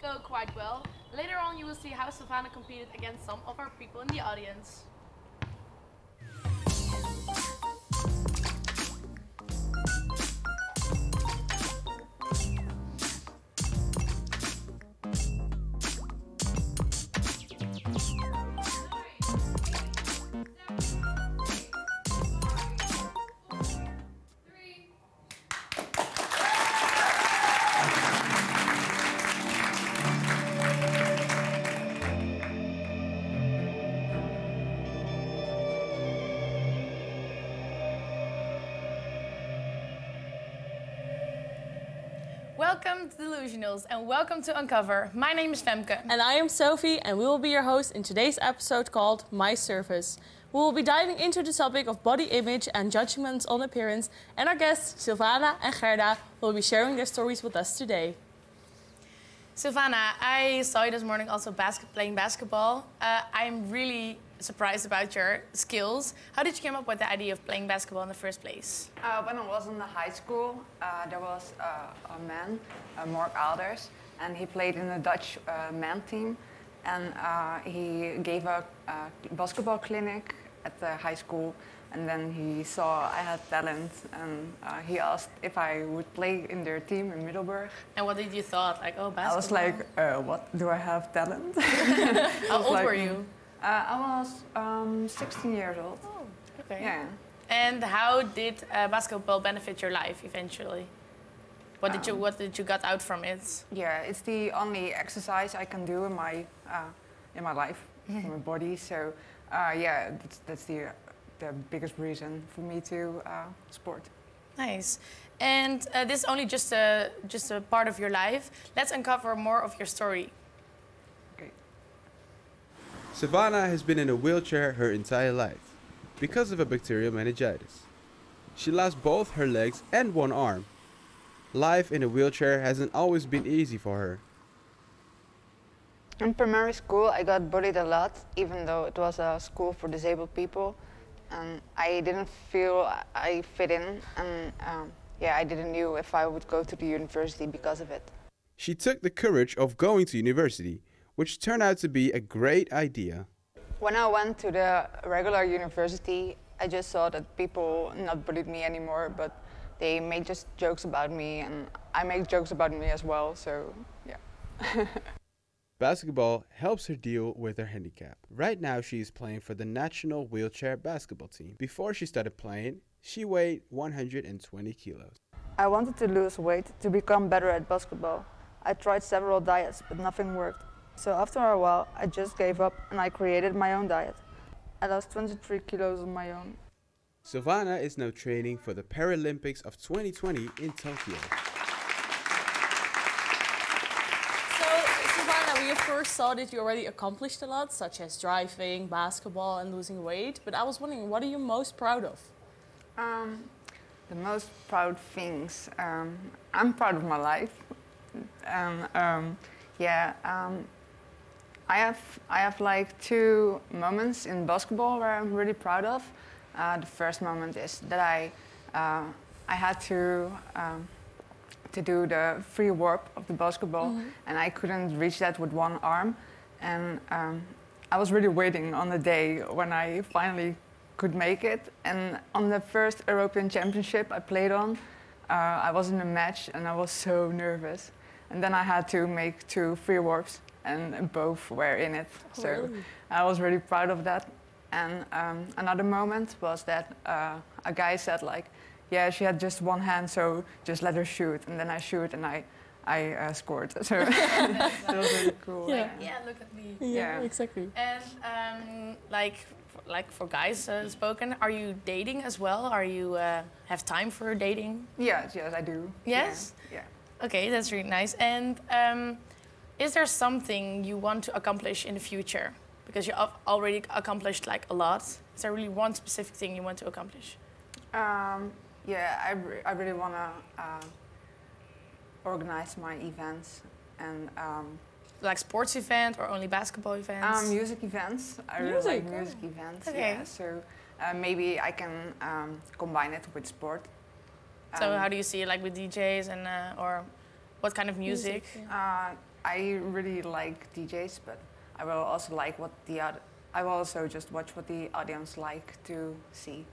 go quite well. Later on you will see how Savannah competed against some of our people in the audience. Welcome to Delusionals and welcome to Uncover. My name is Femke. And I am Sophie, and we will be your host in today's episode called My Service. We will be diving into the topic of body image and judgments on appearance, and our guests Silvana and Gerda will be sharing their stories with us today. Savannah, I saw you this morning also playing basketball. I'm really surprised about your skills. How did you come up with the idea of playing basketball in the first place? When I was in the high school, there was a man, Mark Alders, and he played in the Dutch man team. And he gave a basketball clinic at the high school. And then he saw I had talent, and he asked if I would play in their team in Middelburg. And what did you thought? Like, oh, basketball? I was like, what? Do I have talent? How old were you? I was 16 years old. Oh, okay. Yeah. And how did basketball benefit your life eventually? What did you got out from it? Yeah, it's the only exercise I can do in my life, in my body. So yeah, that's the biggest reason for me to sport. Nice. And this is only just a part of your life. Let's uncover more of your story. Okay. Savannah has been in a wheelchair her entire life because of a bacterial meningitis. She lost both her legs and one arm. Life in a wheelchair hasn't always been easy for her. In primary school, I got bullied a lot, even though it was a school for disabled people. And I didn't feel I fit in, and yeah, I didn't know if I would go to the university because of it. She took the courage of going to university, which turned out to be a great idea. When I went to the regular university, I just saw that people not bullied me anymore, but they made just jokes about me, and I make jokes about me as well, so yeah. Basketball helps her deal with her handicap. Right now she is playing for the national wheelchair basketball team. Before she started playing, she weighed 120 kilos. I wanted to lose weight to become better at basketball. I tried several diets, but nothing worked. So after a while, I just gave up and I created my own diet. I lost 23 kilos on my own. Savannah is now training for the Paralympics of 2020 in Tokyo. We of course saw that you already accomplished a lot, such as driving, basketball and losing weight, but I was wondering, what are you most proud of? The most proud things, I'm proud of my life. Yeah, I have like two moments in basketball where I'm really proud of. The first moment is that I had to do the free warp of the basketball, and I couldn't reach that with one arm. And I was really waiting on the day when I finally could make it. And on the first European Championship I played on, I was in a match and I was so nervous. And then I had to make two free warps, and both were in it. So really? I was really proud of that. And another moment was that a guy said like, yeah, she had just one hand, so just let her shoot. And then I shoot, and I scored. So that was really cool. Yeah. Yeah, look at me. Yeah, Yeah. exactly. And like for guys spoken, are you dating as well? Are you have time for dating? Yes, I do. Yes? Yeah. Okay, that's really nice. And is there something you want to accomplish in the future? Because you have already accomplished like a lot. Is there really one specific thing you want to accomplish? Yeah, I really want to organize my events and Like sports event or only basketball events? music events. I really like music events. Okay. Yeah, so maybe I can combine it with sport. So how do you see it, like with DJs and or what kind of music? I really like DJs, but I will also like I will also just watch what the audience like to see.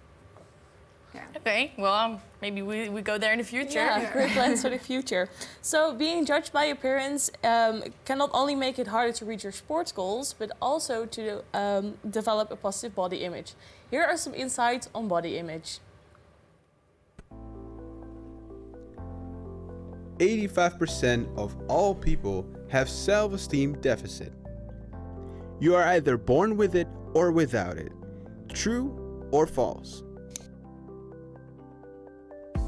Yeah. Okay, well, maybe we go there in the future. Yeah, great plans for the future. So being judged by your parents can not only make it harder to reach your sports goals, but also to develop a positive body image. Here are some insights on body image. 85% of all people have self-esteem deficit. You are either born with it or without it. True or false?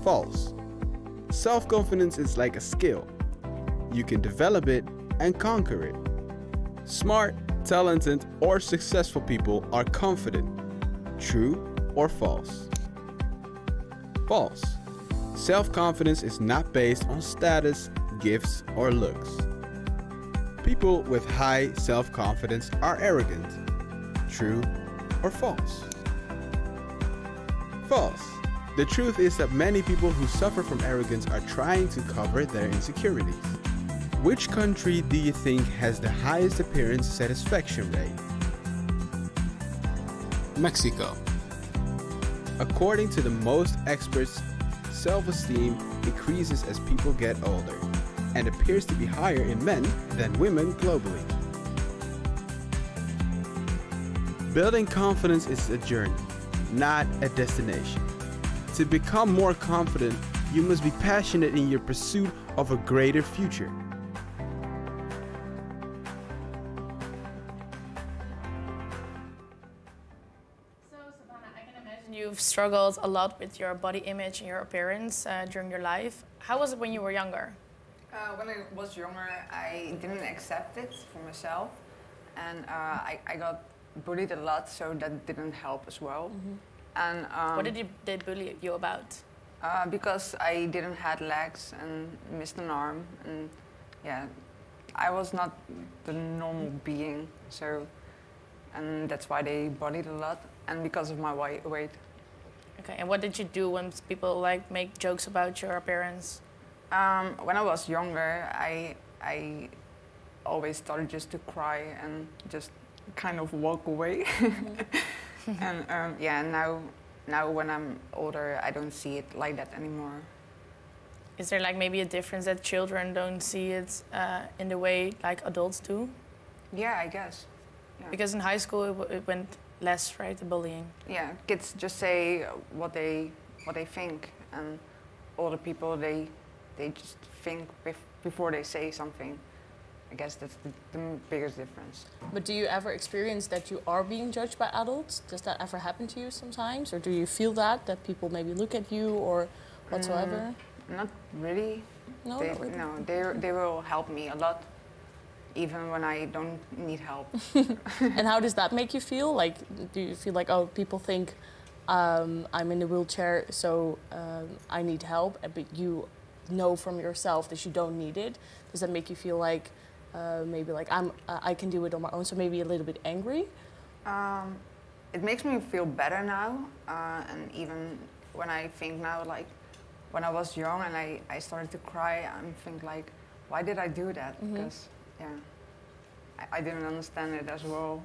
False. Self-confidence is like a skill. You can develop it and conquer it. Smart, talented, or successful people are confident. True or false? False. Self-confidence is not based on status, gifts, or looks. People with high self-confidence are arrogant. True or false? False. The truth is that many people who suffer from arrogance are trying to cover their insecurities. Which country do you think has the highest appearance satisfaction rate? Mexico. According to the most experts, self-esteem increases as people get older and appears to be higher in men than women globally. Building confidence is a journey, not a destination. To become more confident, you must be passionate in your pursuit of a greater future. So, Savannah, I can imagine you've struggled a lot with your body image and your appearance during your life. How was it when you were younger? When I was younger, I didn't accept it for myself, and I got bullied a lot, so that didn't help as well. Mm-hmm. And What did they bully you about? because I didn't have legs and missed an arm, and yeah, I was not the normal being. So, and that's why they bullied a lot, and because of my weight. Okay, and what did you do when people like make jokes about your appearance? When I was younger, I always started just to cry and just kind of walk away. And yeah, now when I'm older, I don't see it like that anymore. Is there like maybe a difference that children don't see it in the way like adults do? Yeah, I guess. Yeah. Because in high school it went less, right, the bullying. Yeah, kids just say what they think, and older people they just think before they say something. I guess that's the biggest difference. But do you ever experience that you are being judged by adults? Does that ever happen to you sometimes? Or do you feel that people maybe look at you or whatsoever? Not really. No, They, not really. no, they will help me a lot, even when I don't need help. And how does that make you feel? Like, do you feel like, oh, people think I'm in a wheelchair, so I need help, but you know from yourself that you don't need it? Does that make you feel like maybe like I can do it on my own, so maybe a little bit angry? It makes me feel better now, and even when I think now, like when I was young and I started to cry, I think like, why did I do that? Mm-hmm. Because yeah, I didn't understand it as well.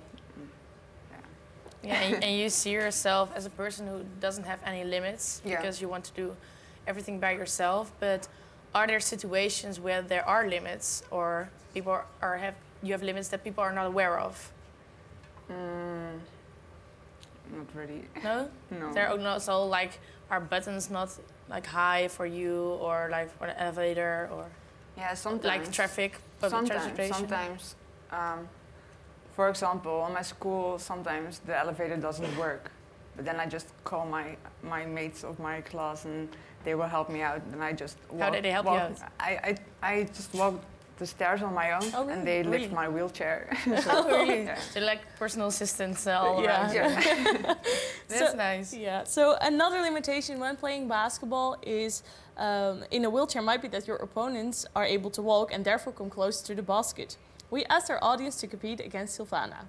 Yeah, and you see yourself as a person who doesn't have any limits Yeah. because you want to do everything by yourself. But are there situations where there are limits, or people you have limits that people are not aware of? Not really. No? No. There are also like, are buttons not like high for you, or like for the elevator, or Yeah, sometimes. like traffic, public transportation? Sometimes. For example, on my school, sometimes the elevator doesn't work. But then I just call my mates of my class and they will help me out. And I just walk. How did they help you out? I just walk the stairs on my own, Oh, really? and they Really? lift my wheelchair. Oh, really? Yeah. So like personal assistants all Yeah. around you. Yeah. That's So- nice. Yeah, so another limitation when playing basketball is in a wheelchair might be that your opponents are able to walk and therefore come close to the basket. We asked our audience to compete against Silvana.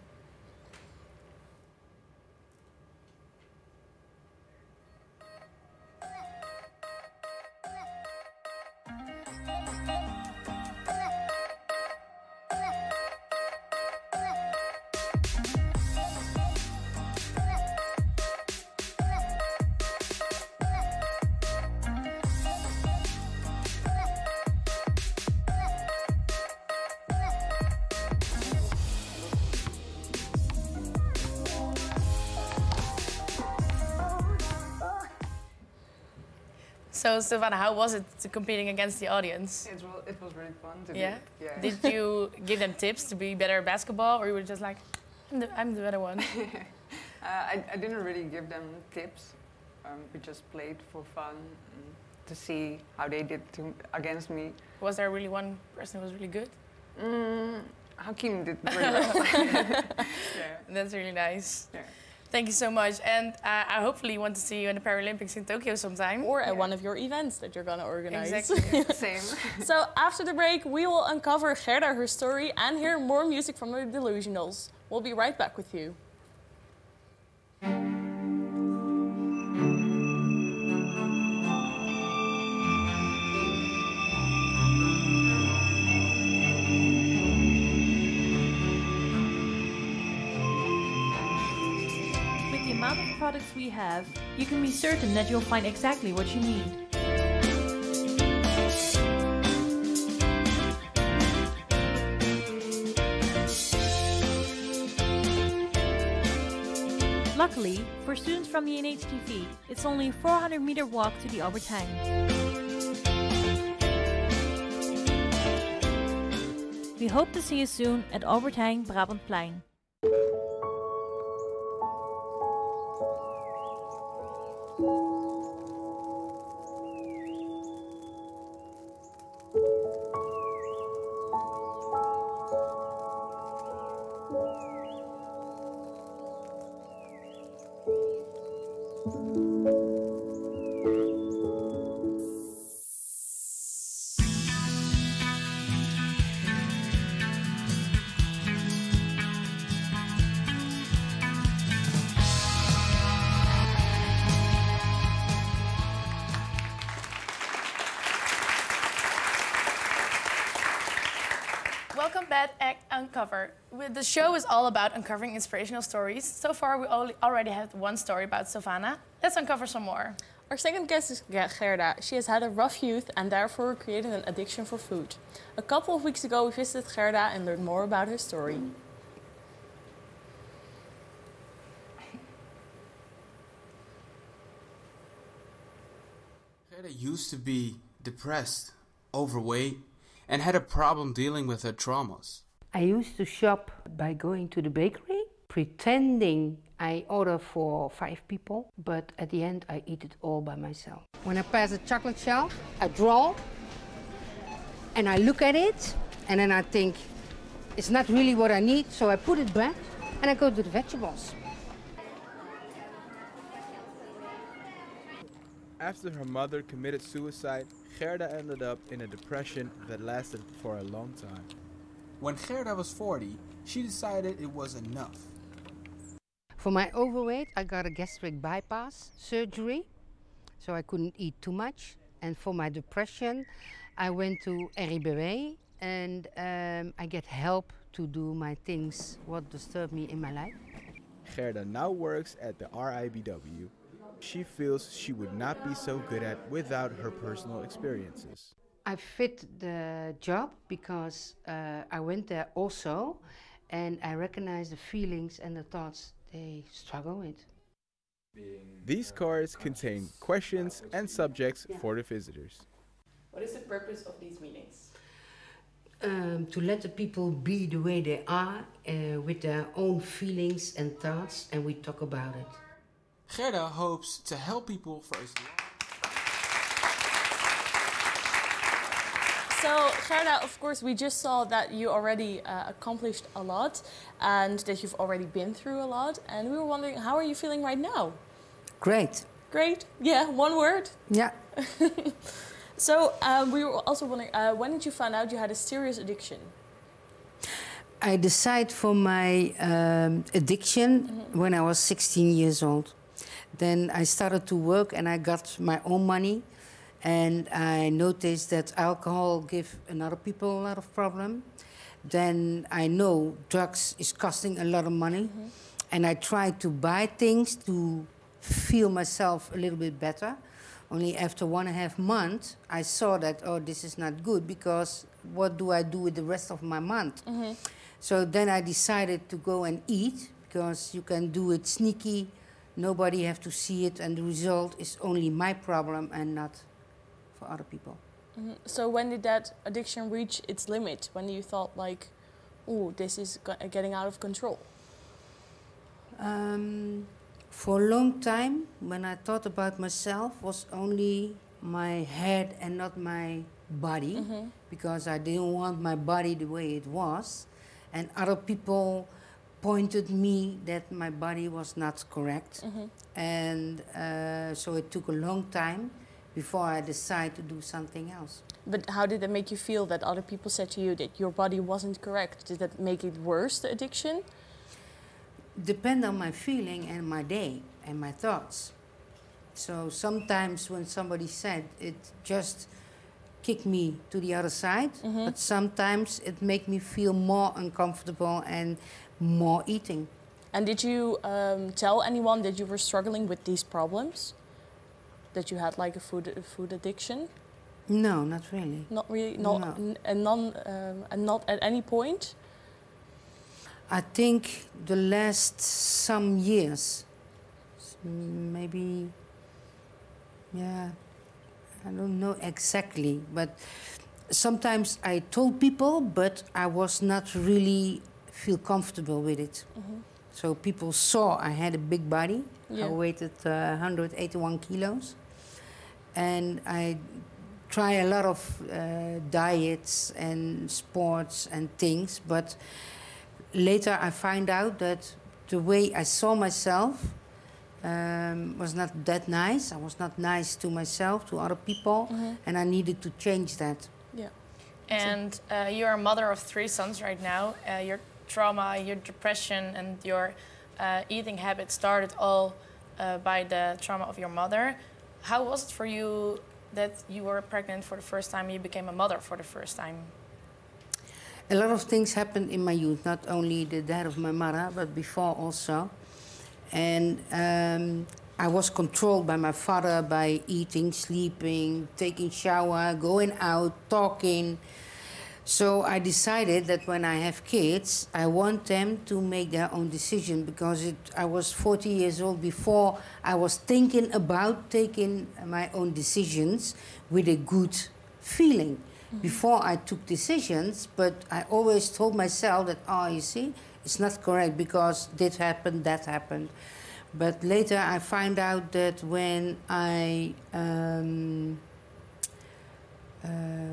So, Savannah, how was it competing against the audience? It was really fun to Yeah? be. Yeah. Did you give them tips to be better at basketball, or you were just like, I'm the better one? I didn't really give them tips. We just played for fun to see how they did against me. Was there really one person who was really good? Hakim did very well. Yeah. That's really nice. Yeah. Thank you so much. And I hopefully want to see you in the Paralympics in Tokyo sometime. Or at one of your events that you're going to organize. Exactly. Same. So after the break, we will uncover Gerda, her story, and hear more music from the Delusionals. We'll be right back with you. With the amount of products we have, you can be certain that you'll find exactly what you need. Luckily, for students from the NHTV, it's only a 400-meter walk to the Albertijn. We hope to see you soon at Albertijn Brabantplein. Welcome back at Uncover. The show is all about uncovering inspirational stories. So far, we already had one story about Savannah. Let's uncover some more. Our second guest is Gerda. She has had a rough youth and therefore created an addiction for food. A couple of weeks ago, we visited Gerda and learned more about her story. Gerda used to be depressed, overweight, and had a problem dealing with her traumas. I used to shop by going to the bakery, pretending I order for 5 people, but at the end I eat it all by myself. When I pass a chocolate shelf, I draw, and I look at it, and then I think, it's not really what I need, so I put it back, and I go to the vegetables. After her mother committed suicide, Gerda ended up in a depression that lasted for a long time. When Gerda was 40, she decided it was enough. For my overweight, I got a gastric bypass surgery, so I couldn't eat too much. And for my depression, I went to RIBW, and I get help to do my things, what disturbed me in my life. Gerda now works at the RIBW. She feels she would not be so good at without her personal experiences. I fit the job because I went there also, and I recognize the feelings and the thoughts they struggle with. These cards contain questions and subjects for the visitors. What is the purpose of these meetings? To let the people be the way they are, with their own feelings and thoughts, and we talk about it. Gerda hopes to help people for as long. So, Gerda, of course, we just saw that you already accomplished a lot and that you've already been through a lot. And we were wondering, how are you feeling right now? Great. Great. Yeah, one word. Yeah. So, we were also wondering, when did you find out you had a serious addiction? I decided for my addiction when I was 16 years old. Then I started to work and I got my own money. And I noticed that alcohol gives another people a lot of problem. Then I know drugs is costing a lot of money. And I tried to buy things to feel myself a little bit better. Only after 1.5 months, I saw that, oh, this is not good, because what do I do with the rest of my month? So then I decided to go and eat, because you can do it sneaky. Nobody have to see it, and the result is only my problem and not for other people. So when did that addiction reach its limit? When you thought like, oh, this is getting out of control? For a long time, when I thought about myself, was only my head and not my body, because I didn't want my body the way it was, and other people pointed me that my body was not correct, and so it took a long time before I decided to do something else. But how did that make you feel that other people said to you that your body wasn't correct? Did that make it worse, the addiction? Depend on my feeling and my day and my thoughts. So sometimes when somebody said it, just kicked me to the other side, but sometimes it make me feel more uncomfortable and more eating. And did you tell anyone that you were struggling with these problems? That you had like a food addiction? No, not really. Not really, No. and not at any point. I think the last some years, maybe, yeah, I don't know exactly, but sometimes I told people, but I was not really feel comfortable with it. So people saw I had a big body. I weighed 181 kilos, and I try a lot of diets and sports and things, but later I find out that the way I saw myself was not that nice. I was not nice to myself, to other people, and I needed to change that. Yeah. And you're a mother of 3 sons right now. Your trauma, your depression, and your eating habits started all by the trauma of your mother. How was it for you that you were pregnant for the first time, you became a mother for the first time? A lot of things happened in my youth, not only the death of my mother, but before also. And I was controlled by my father by eating, sleeping, taking shower, going out, talking. So I decided that when I have kids, I want them to make their own decision, because I was 40 years old before I was thinking about taking my own decisions with a good feeling. Before I took decisions, but I always told myself that, oh, you see, it's not correct because this happened, that happened. But later I find out that when I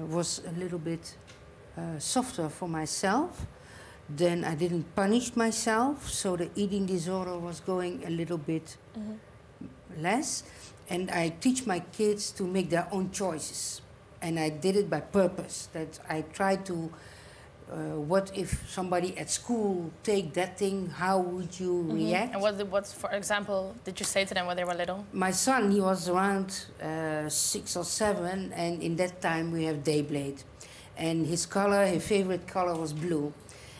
was a little bit softer for myself, then I didn't punish myself, so the eating disorder was going a little bit less. And I teach my kids to make their own choices. And I did it by purpose, that I tried to, what if somebody at school take that thing, how would you react? And what, for example, did you say to them when they were little? My son, he was around 6 or 7, and in that time we have Dayblade. And his color, his favorite color was blue.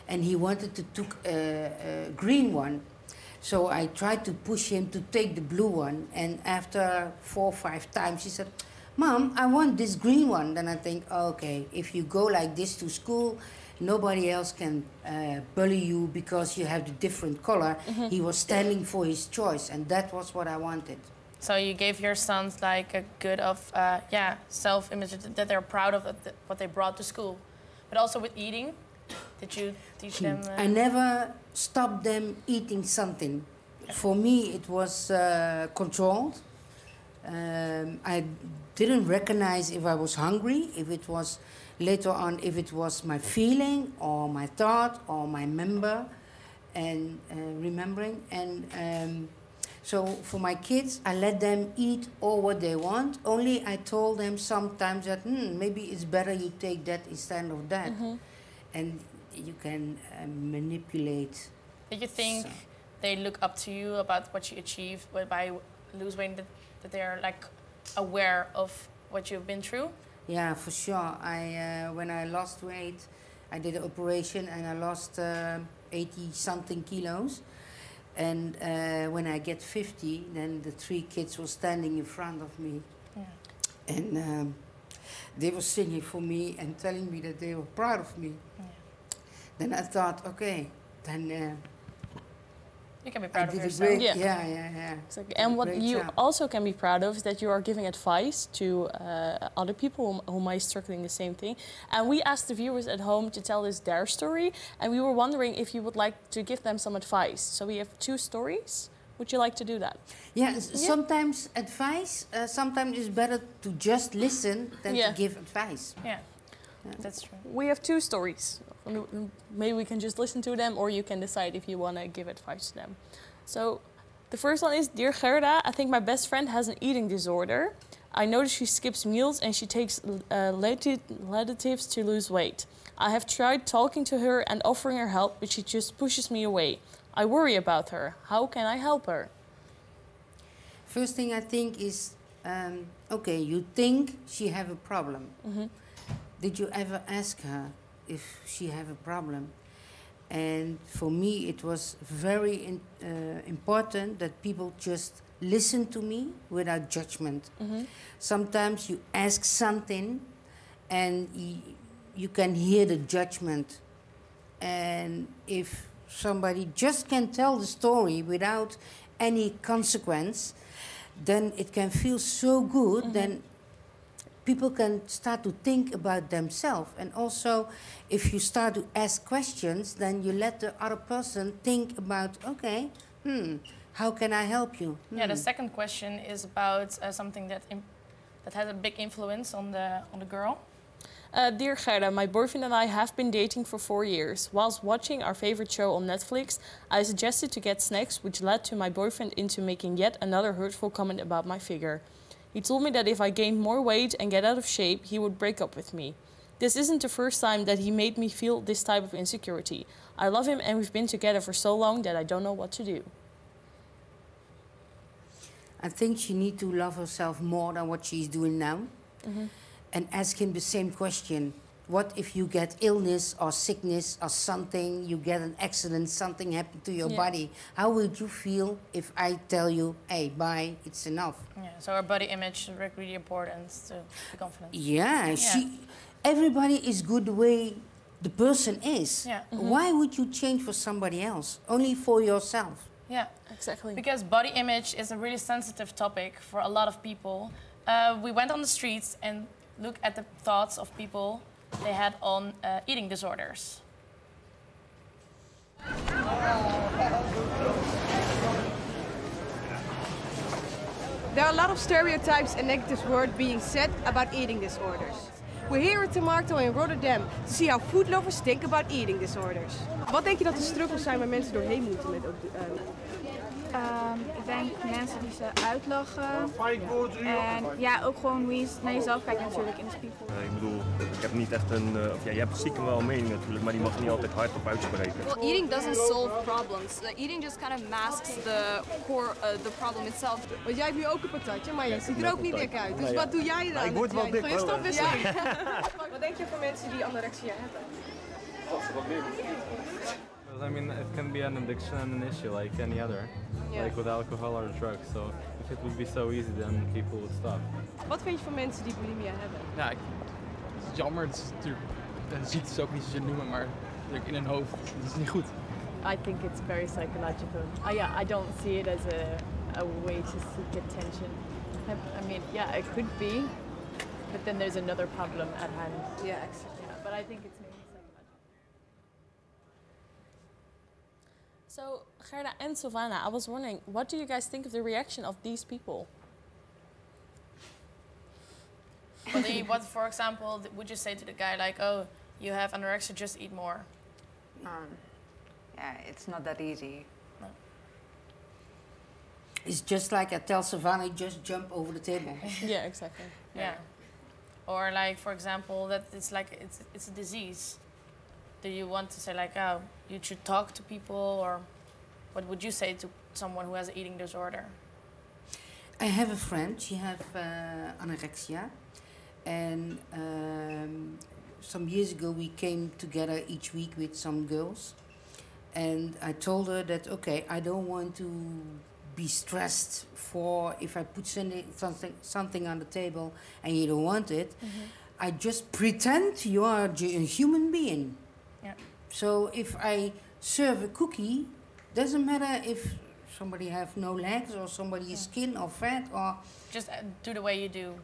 And he wanted to take a green one. So I tried to push him to take the blue one. And after 4 or 5 times, he said, Mom, I want this green one. Then I think, okay, if you go like this to school, nobody else can bully you because you have the different color. He was standing for his choice, and that was what I wanted. So you gave your sons like a good of self-image, that they're proud of what they brought to school. But also with eating, did you teach them? I never stopped them eating something. For me, it was controlled. I didn't recognize if I was hungry, if it was later on, if it was my feeling or my thought or my member and remembering. And so for my kids, I let them eat all what they want. Only I told them sometimes that maybe it's better you take that instead of that. And you can manipulate. Did you think they look up to you about what you achieved by lose weight, that they are like aware of what you've been through? Yeah, for sure. When I lost weight, I did an operation and I lost 80-something kilos. And when I get 50, then the 3 kids were standing in front of me. Yeah. And they were singing for me and telling me that they were proud of me. Yeah. Then I thought, okay, then You can be proud of did a yourself. great, Yeah. yeah. Exactly. And what Great you job. also can be proud of is that you are giving advice to other people who might be struggling the same thing. And we asked the viewers at home to tell us their story, and we were wondering if you would like to give them some advice. So we have 2 stories. Would you like to do that? Yeah, sometimes advice, sometimes it's better to just listen than to give advice. Yeah, that's true. We have 2 stories. Maybe we can just listen to them, or you can decide if you want to give advice to them. So the first one is, Dear Gerda, I think my best friend has an eating disorder. I notice she skips meals and she takes laxatives to lose weight. I have tried talking to her and offering her help, but she just pushes me away. I worry about her. How can I help her? First thing I think is, okay, you think she have a problem. Did you ever ask her if she have a problem? And for me, it was very important that people just listen to me without judgment. Sometimes you ask something and you can hear the judgment. And if somebody just can tell the story without any consequence, then it can feel so good. Then people can start to think about themselves. And also, if you start to ask questions, then you let the other person think about, okay, how can I help you? Yeah, the second question is about something that has a big influence on the girl. Dear Gerda, my boyfriend and I have been dating for 4 years. Whilst watching our favorite show on Netflix, I suggested to get snacks, which led to my boyfriend into making yet another hurtful comment about my figure. He told me that if I gained more weight and get out of shape, he would break up with me. This isn't the first time that he made me feel this type of insecurity. I love him and we've been together for so long that I don't know what to do. I think she needs to love herself more than what she's doing now. And ask him the same question. What if you get illness or sickness or something, you get an accident, something happened to your body? How would you feel if I tell you, hey, bye, it's enough? Yeah, so our body image is really important to be confident. Yeah, everybody is good the way the person is. Yeah. Why would you change for somebody else? Only for yourself. Yeah, exactly. Because body image is a really sensitive topic for a lot of people. We went on the streets and looked at the thoughts of people they had on eating disorders. There are a lot of stereotypes and negative words being said about eating disorders. We're here at Tomato in Rotterdam to see how food lovers think about eating disorders. Wat denk je dat de struggles zijn waar mensen doorheen moeten met ik denk mensen die ze uitlachen. En ja, ook gewoon hoe je naar jezelf kijkt natuurlijk in de spiegel. Ik bedoel, ik heb niet echt een... je hebt stiekem wel een mening natuurlijk, maar die mag je niet altijd hardop uitspreken. Well, eating doesn't solve problems. Eating just kind of masks the core, the problem itself. Want jij hebt nu ook een patatje, maar je ziet er ook niet dik uit. Dus wat doe jij dan? Ik word wel dik. Gewoon je stofwisseling. Wat denk je van mensen die anorexia hebben? I mean, it can be an addiction and an issue like any other, like with alcohol or drugs. So if it would be so easy, then people would stop. Wat vind je van mensen die bulimia hebben? Ja, het is jammer. Het is natuurlijk, de ziekte is ook niet zozeer noemen, maar natuurlijk in hun hoofd. Het is niet goed. I think it's very psychological. Yeah, I don't see it as a way to seek attention. I mean, yeah, it could be, but then there's another problem at hand. Yeah, exactly. Yeah, but I think it's mainly psychological. So, Gerda and Sylvana, I was wondering, what do you guys think of the reaction of these people? What, for example, would you say to the guy like, oh, you have anorexia, just eat more? Yeah, it's not that easy. No. It's just like I tell Savannah, just jump over the table. Yeah, exactly. Yeah. Or like, for example, that it's like it's a disease. Do you want to say like, oh, you should talk to people, or what would you say to someone who has an eating disorder? I have a friend, she has anorexia, and some years ago we came together each week with some girls, and I told her that, okay, I don't want to be stressed for if I put something on the table and you don't want it. I just pretend you are a human being. Yeah. So if I serve a cookie, Doesn't matter if somebody have no legs or somebody is skin or fat or... Just do the way you do.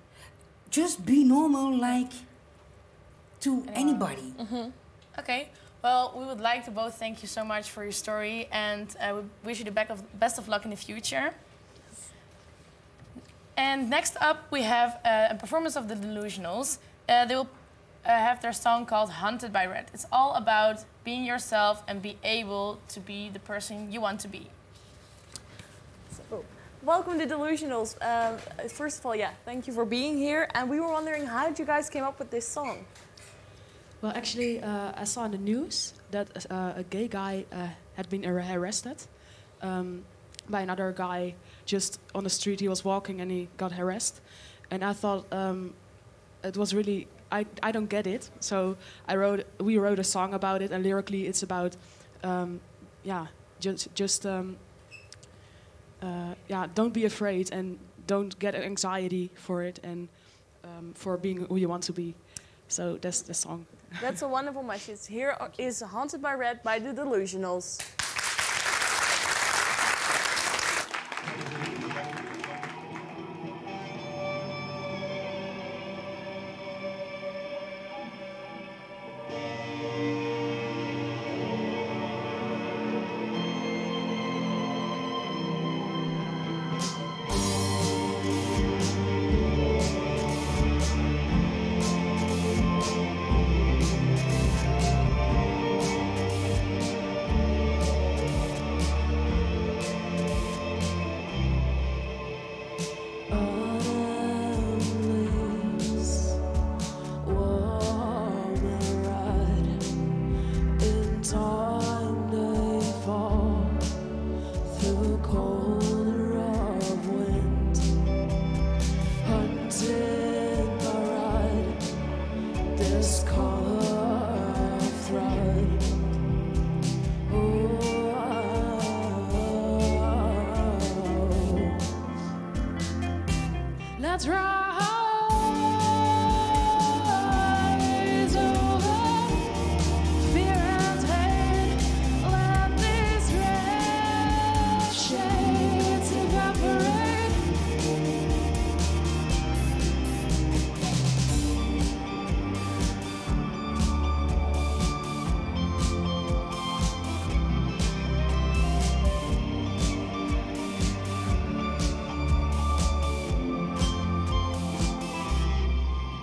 Just be normal like to anybody. Okay. Well, we would like to both thank you so much for your story, and we wish you the best of luck in the future. And next up, we have a performance of the Delusionals. They will have their song called Haunted by Red. It's all about being yourself and be able to be the person you want to be. So, welcome to Delusionals. First of all, yeah, thank you for being here. And we were wondering, how did you guys came up with this song? Well, actually, I saw in the news that a gay guy had been arrested by another guy just on the street. He was walking and he got harassed. And I thought it was really, I don't get it. So we wrote a song about it, and lyrically it's about, don't be afraid and don't get anxiety for it, and for being who you want to be. So that's the song. That's a wonderful message. Here is Haunted by Red by the Delusionals. Let's rise over fear and hate. Let these red shades evaporate.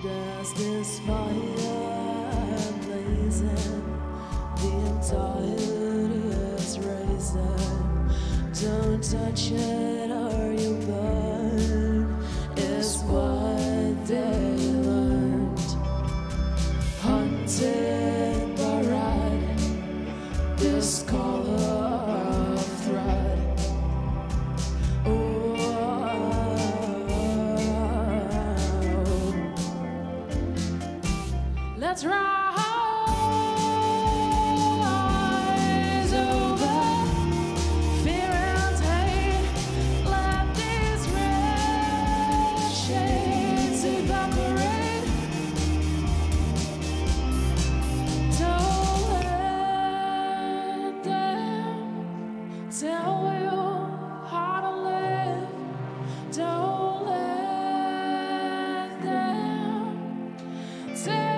There's this fire blazing, the entirety is raising. Don't touch it or you burn, is what they learned. Haunted by red, this color of thread. Let's rise over fear and hate. Let these red shades evaporate. Don't let them tell you how to live. Don't let them tell.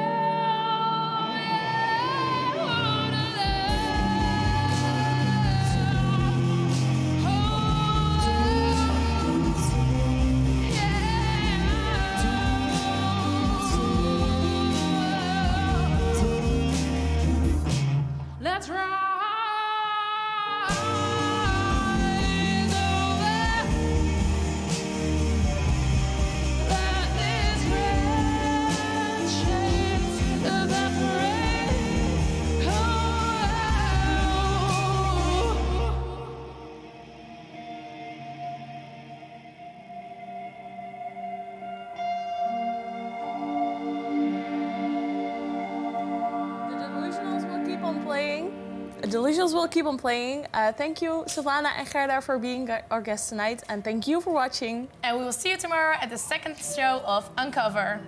Let's rise over. Let these red shades evaporate. Delusionals will keep on playing. Thank you, Sylvana and Gerda, for being our guests tonight. And thank you for watching. And we will see you tomorrow at the second show of Uncover.